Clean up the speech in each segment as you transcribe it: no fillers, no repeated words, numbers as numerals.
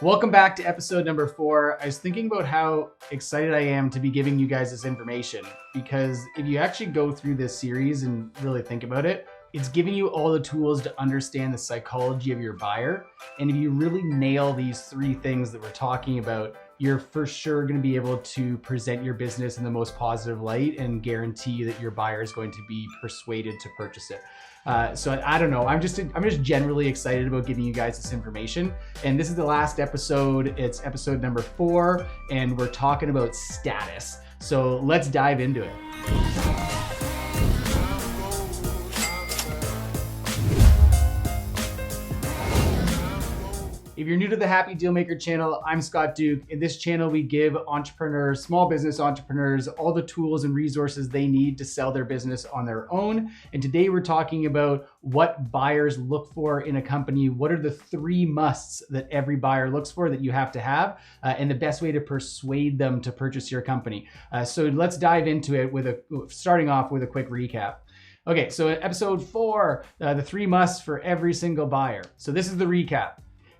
Welcome back to episode number 4. I was thinking about how excited I am to be giving you guys this information because if you actually go through this series and really think about it, it's giving you all the tools to understand the psychology of your buyer. And if you really nail these 3 things that we're talking about, you're for sure going to be able to present your business in the most positive light and guarantee that your buyer is going to be persuaded to purchase it. So I don't know. I'm just generally excited about giving you guys this information. And this is the last episode. It's episode number 4, and we're talking about status. So let's dive into it. If you're new to the Happy Dealmaker channel, I'm Scott Duke. In this channel, we give entrepreneurs, small business entrepreneurs, all the tools and resources they need to sell their business on their own. And today we're talking about what buyers look for in a company. What are the 3 musts that every buyer looks for that you have to have, and the best way to persuade them to purchase your company. So let's dive into it starting off with a quick recap. Okay, so in episode 4, the 3 musts for every single buyer. So this is the recap.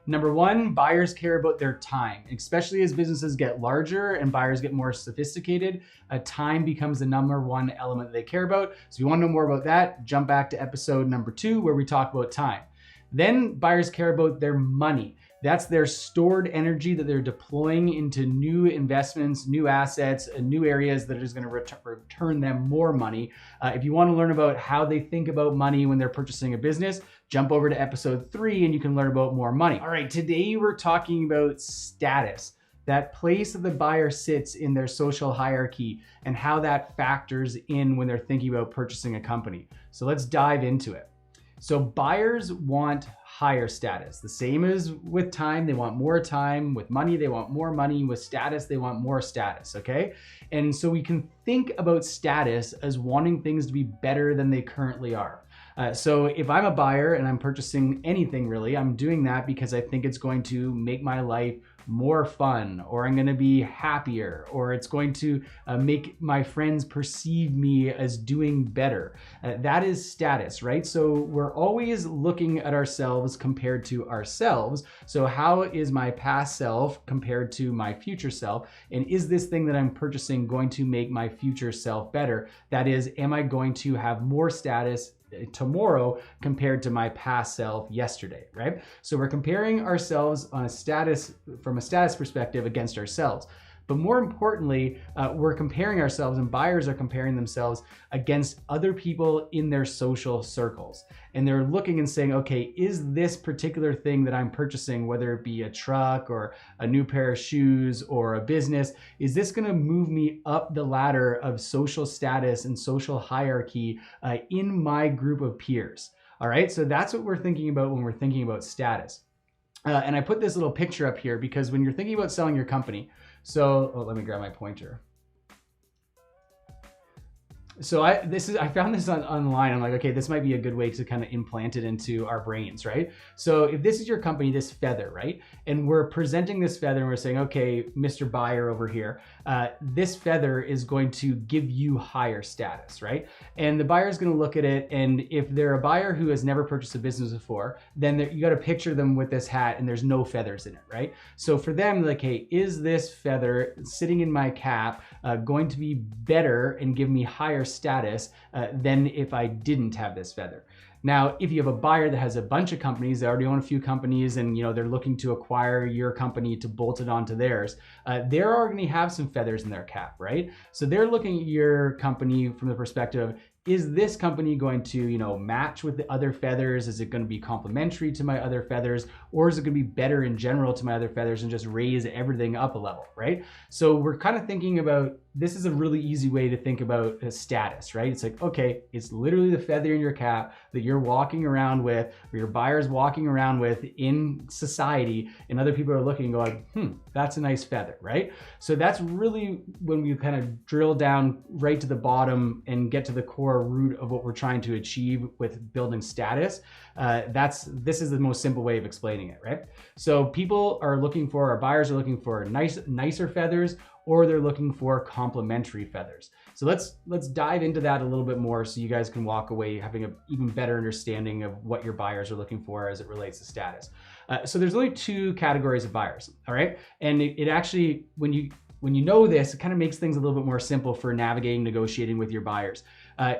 Number 1, buyers care about their time, especially as businesses get larger and buyers get more sophisticated. Time becomes the number 1 element that they care about. So if you want to know more about that, jump back to episode number 2 where we talk about time. Then buyers care about their money. That's their stored energy that they're deploying into new investments, new assets, and new areas that is going to return them more money. If you want to learn about how they think about money when they're purchasing a business, jump over to episode 3 and you can learn about more money. All right, today we're talking about status, that place that the buyer sits in their social hierarchy and how that factors in when they're thinking about purchasing a company. So let's dive into it. So buyers want higher status. The same as with time, they want more time. With money, they want more money. With status, they want more status, okay? And so we can think about status as wanting things to be better than they currently are. So if I'm a buyer and I'm purchasing anything really, I'm doing that because I think it's going to make my life more fun, or I'm going to be happier, or it's going to make my friends perceive me as doing better. That is status, right? So we're always looking at ourselves compared to ourselves. So how is my past self compared to my future self? And is this thing that I'm purchasing going to make my future self better? That is, am I going to have more status tomorrow compared to my past self yesterday, right? So we're comparing ourselves on a status, from a status perspective, against ourselves. But more importantly, we're comparing ourselves, and buyers are comparing themselves against other people in their social circles. And they're looking and saying, okay, is this particular thing that I'm purchasing, whether it be a truck or a new pair of shoes or a business, is this gonna move me up the ladder of social status and social hierarchy in my group of peers? All right, so that's what we're thinking about when we're thinking about status. And I put this little picture up here because when you're thinking about selling your company, let me grab my pointer. So I found this online. I'm like, okay, this might be a good way to kind of implant it into our brains, right? So if this is your company, this feather, right? And we're presenting this feather and we're saying, okay, Mr. Buyer over here, this feather is going to give you higher status, right? And the buyer is going to look at it, and if they're a buyer who has never purchased a business before, then you got to picture them with this hat and there's no feathers in it, right? So for them, like, hey, is this feather sitting in my cap going to be better and give me higher status than if I didn't have this feather? Now, if you have a buyer that has a bunch of companies, they already own a few companies, and they're looking to acquire your company to bolt it onto theirs, they're already going to have some feathers in their cap, right? So they're looking at your company from the perspective of, is this company going to, match with the other feathers? Is it going to be complementary to my other feathers? Or is it going to be better in general to my other feathers and just raise everything up a level, right? So we're kind of thinking about, this is a really easy way to think about a status, right? It's like, okay, it's literally the feather in your cap that you're walking around with, or your buyer's walking around with in society, and other people are looking and going, that's a nice feather, right? So that's really when we kind of drill down right to the bottom and get to the core root of what we're trying to achieve with building status. This is the most simple way of explaining it, right? So people are looking for, our buyers are looking for nicer feathers, or they're looking for complementary feathers. So let's dive into that a little bit more so you guys can walk away having an even better understanding of what your buyers are looking for as it relates to status. So there's only two categories of buyers, all right? And it actually, when you know this, it kind of makes things a little bit more simple for navigating, negotiating with your buyers.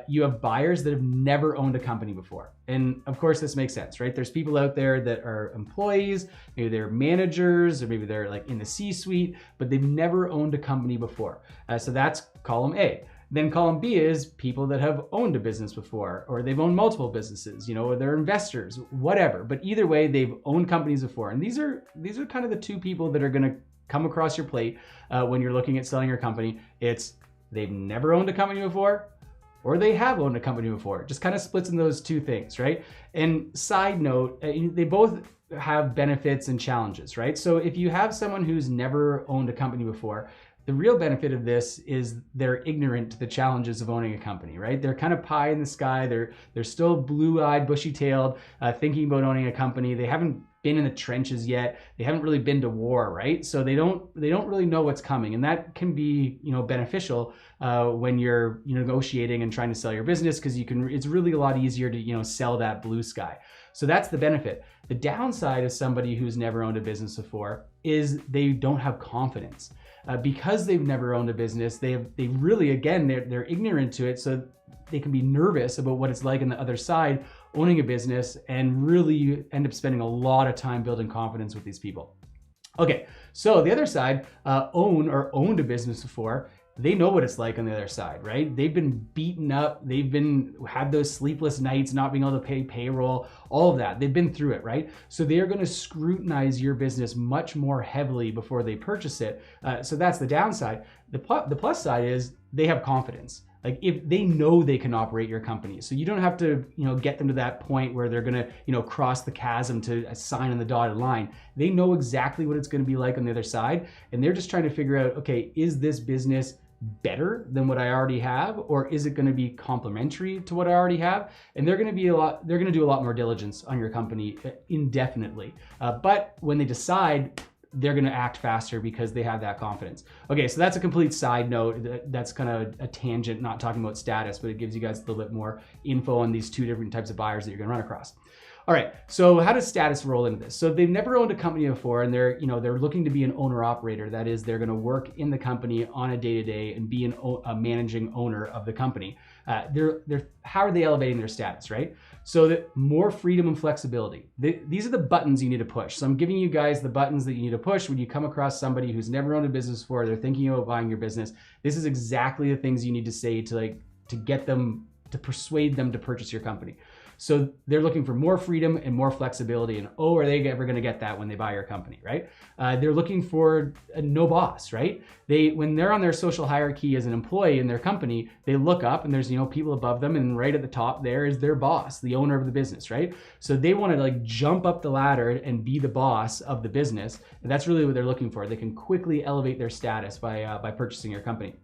You have buyers that have never owned a company before. And of course, this makes sense, right? There's people out there that are employees, maybe they're managers, or maybe they're like in the C-suite, but they've never owned a company before. So that's column A. Then column B is people that have owned a business before, or they've owned multiple businesses, or they're investors, whatever. But either way, they've owned companies before. And these are kind of the two people that are going to come across your plate when you're looking at selling your company. It's they've never owned a company before, or they have owned a company before. It just kind of splits in those two things, right? And side note, they both have benefits and challenges, right? So if you have someone who's never owned a company before, the real benefit of this is they're ignorant to the challenges of owning a company, right? They're kind of pie in the sky. They're still blue-eyed, bushy-tailed, thinking about owning a company. They haven't been in the trenches yet. They haven't really been to war, right? So they don't really know what's coming, and that can be beneficial when you're negotiating and trying to sell your business, because it's really a lot easier to sell that blue sky. So that's the benefit. The downside of somebody who's never owned a business before is they don't have confidence. Because they've never owned a business, they really, again, they're ignorant to it, so they can be nervous about what it's like on the other side owning a business, and really end up spending a lot of time building confidence with these people. Okay, so the other side, owned a business before. They know what it's like on the other side, right? They've been beaten up. They've had those sleepless nights, not being able to pay payroll, all of that. They've been through it, right? So they are going to scrutinize your business much more heavily before they purchase it. So that's the downside. The plus side is they have confidence. Like, if they know they can operate your company, so you don't have to, get them to that point where they're gonna, cross the chasm to sign on the dotted line. They know exactly what it's gonna be like on the other side, and they're just trying to figure out, okay, is this business better than what I already have, or is it going to be complementary to what I already have? And they're going to do a lot more diligence on your company indefinitely. But when they decide, they're going to act faster because they have that confidence. Okay, so that's a complete side note. That's kind of a tangent, not talking about status, but it gives you guys a little bit more info on these two different types of buyers that you're going to run across. All right, so how does status roll into this? So they've never owned a company before, and they're looking to be an owner-operator. That is, they're going to work in the company on a day-to-day and be a managing owner of the company. How are they elevating their status, right? So that more freedom and flexibility. These are the buttons you need to push. So I'm giving you guys the buttons that you need to push when you come across somebody who's never owned a business before. They're thinking about buying your business. This is exactly the things you need to say to get them, to persuade them to purchase your company. So they're looking for more freedom and more flexibility, and are they ever going to get that when they buy your company, right? They're looking for no boss, right? When they're on their social hierarchy as an employee in their company, they look up and there's people above them, and right at the top there is their boss, the owner of the business, right? So they want to jump up the ladder and be the boss of the business, and that's really what they're looking for. They can quickly elevate their status by purchasing your company.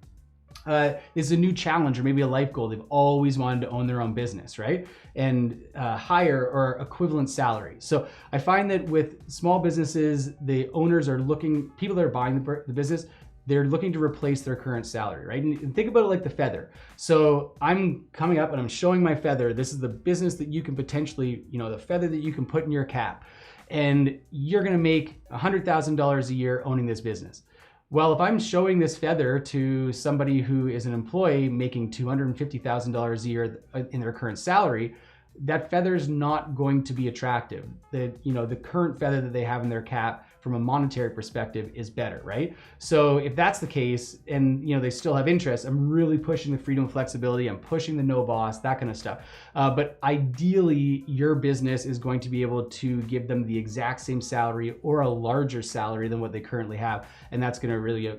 Is a new challenge or maybe a life goal. They've always wanted to own their own business, right? And higher or equivalent salary. So I find that with small businesses, the owners are people that are buying the business, they're looking to replace their current salary, right? And think about it like the feather. So I'm coming up and I'm showing my feather. This is the business that you can potentially, the feather that you can put in your cap. And you're gonna make $100,000 a year owning this business. Well, if I'm showing this feather to somebody who is an employee making $250,000 a year in their current salary, that feather is not going to be attractive. The current feather that they have in their cap from a monetary perspective is better, right? So if that's the case, and they still have interest, I'm really pushing the freedom and flexibility. I'm pushing the no boss, that kind of stuff. But ideally, your business is going to be able to give them the exact same salary or a larger salary than what they currently have, and that's going to really,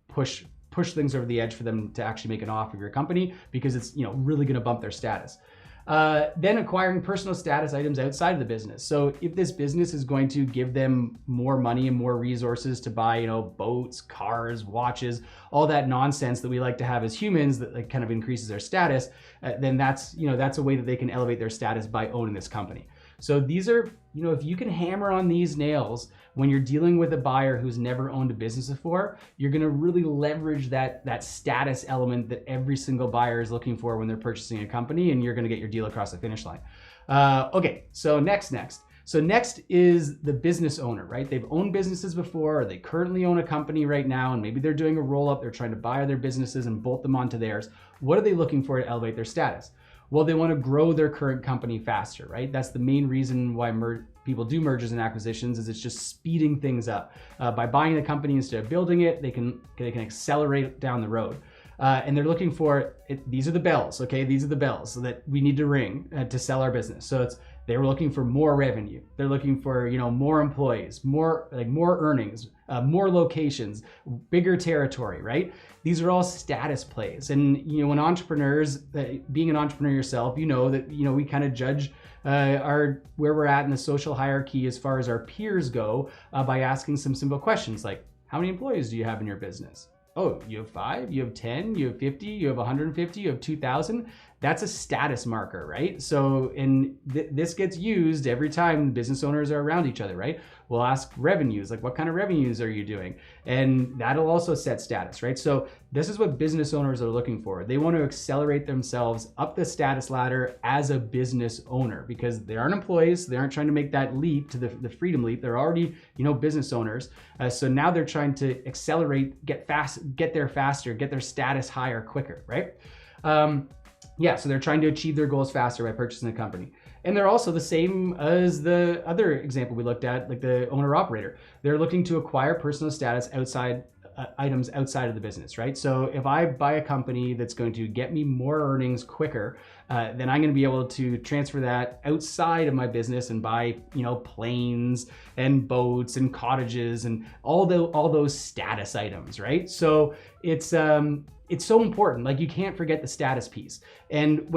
push things over the edge for them to actually make an offer of your company, because it's really going to bump their status. Then acquiring personal status items outside of the business. So if this business is going to give them more money and more resources to buy, boats, cars, watches, all that nonsense that we like to have as humans that kind of increases their status, then that's a way that they can elevate their status by owning this company. So these are, if you can hammer on these nails when you're dealing with a buyer who's never owned a business before, you're going to really leverage that status element that every single buyer is looking for when they're purchasing a company, and you're going to get your deal across the finish line. Okay, so next. So next is the business owner, right? They've owned businesses before, or they currently own a company right now, and maybe they're doing a roll up. They're trying to buy other businesses and bolt them onto theirs. What are they looking for to elevate their status? Well, they want to grow their current company faster, right? That's the main reason why people do mergers and acquisitions, is it's just speeding things up. By buying the company instead of building it, they can accelerate down the road. And they're looking for these are the bells, okay? These are the bells that we need to ring to sell our business. So they were looking for more revenue. They're looking for, more employees, more earnings, more locations, bigger territory, right? These are all status plays. And when entrepreneurs, being an entrepreneur yourself, that we kind of judge where we're at in the social hierarchy as far as our peers go by asking some simple questions like, how many employees do you have in your business? Oh, you have 5, you have 10, you have 50, you have 150, you have 2,000. That's a status marker, right? So, this gets used every time business owners are around each other, right? We'll ask revenues, like what kind of revenues are you doing? And that'll also set status, right? So this is what business owners are looking for. They want to accelerate themselves up the status ladder as a business owner, because they aren't employees. They aren't trying to make that leap to the freedom leap. They're already, business owners. So now they're trying to accelerate, get there faster, get their status higher quicker, right? So they're trying to achieve their goals faster by purchasing a company. And they're also the same as the other example we looked at, like the owner operator. They're looking to acquire personal status items outside of the business, right? So if I buy a company that's going to get me more earnings quicker, then I'm going to be able to transfer that outside of my business and buy, planes and boats and cottages and all those status items, right? So it's so important. Like, you can't forget the status piece. And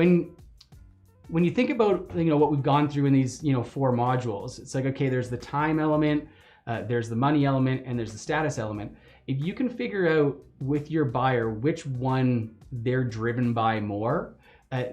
when you think about, what we've gone through in these, 4 modules, it's like, okay, there's the time element, there's the money element, and there's the status element. If you can figure out with your buyer which one they're driven by more,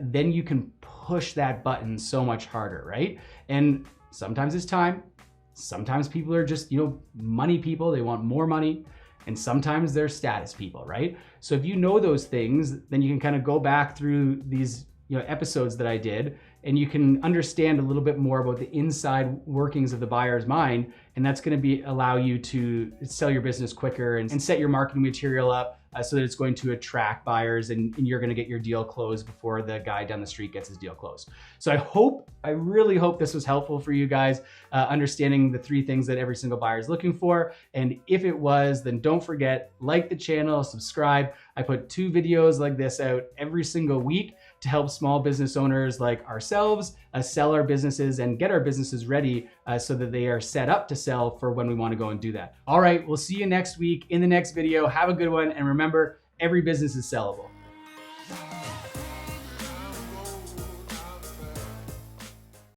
then you can push that button so much harder, right? And sometimes it's time. Sometimes people are just, money people. They want more money. And sometimes they're status people, right? So if you know those things, then you can kind of go back through these episodes that I did, and you can understand a little bit more about the inside workings of the buyer's mind, and that's going to allow you to sell your business quicker and set your marketing material up so that it's going to attract buyers, and you're going to get your deal closed before the guy down the street gets his deal closed. So I really hope this was helpful for you guys, understanding the 3 things that every single buyer is looking for. And if it was, then don't forget, like the channel, subscribe. I put 2 videos like this out every single week to help small business owners like ourselves sell our businesses and get our businesses ready so that they are set up to sell for when we want to go and do that. All right, we'll see you next week in the next video. Have a good one. And remember, every business is sellable.